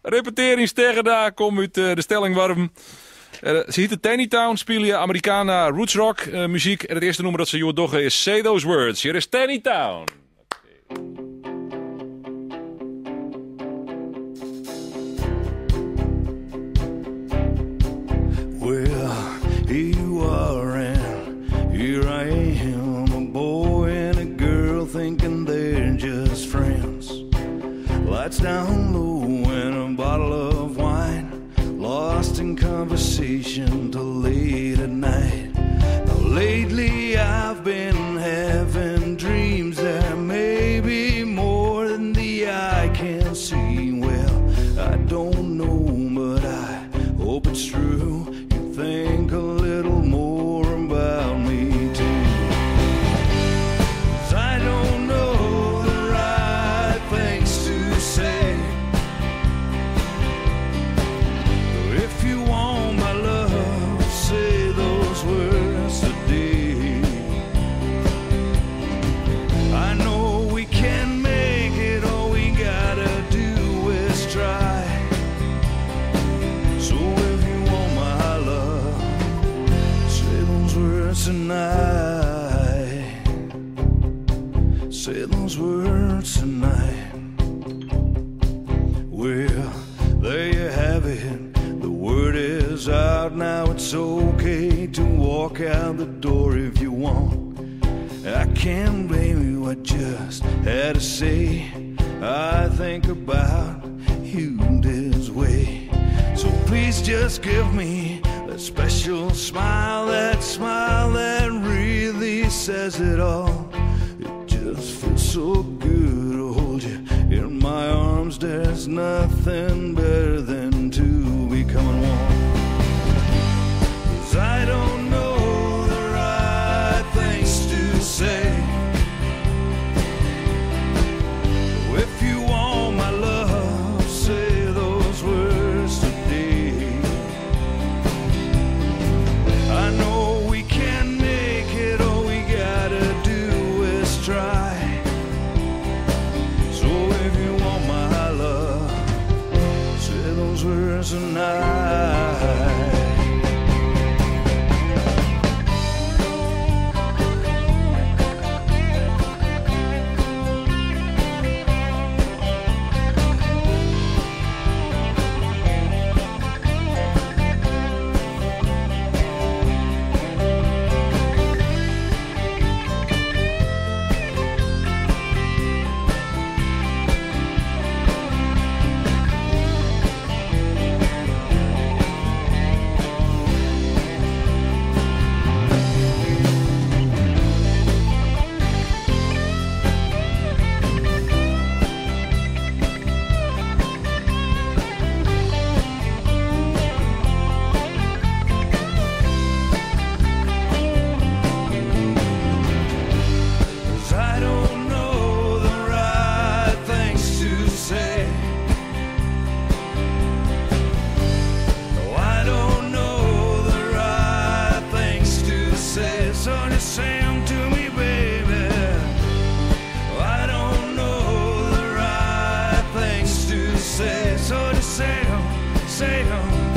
Repeteringssterren daar, kom uit de stelling warm. Ze heet Tannytown, spelen je Americana roots rock muziek. En het eerste nummer dat ze jou doggen is Say Those Words. Hier is Tannytown. Well, here you are and here I am, a boy and a girl thinking they're just friends. Lights down low and a bottle of wine, lost in conversation till late at night. Now lately I've been having dreams that may be more than the eye can see. Well, I don't know, but I hope it's true. You think a little more about me too. 'Cause I don't know the right things to say. If you want my love, say those words today. I know we can make it, all we gotta do is try. So if you want my love, say those words tonight. Say those words tonight. Well, there you have it. The word is out now. It's okay to walk out the door if you want. I can't blame you, I just had to say I think about you this way. So please just give me that special smile that really says it all. It just feels so good to hold you in my arms. There's nothing better than to become one. 'Cause I don't know the right things to say. If you want my love, say those words today. I know we can make it, all we gotta do is try. So if you want my love, say those words tonight. So just say 'em to me, baby. I don't know the right things to say. So just say 'em, say 'em.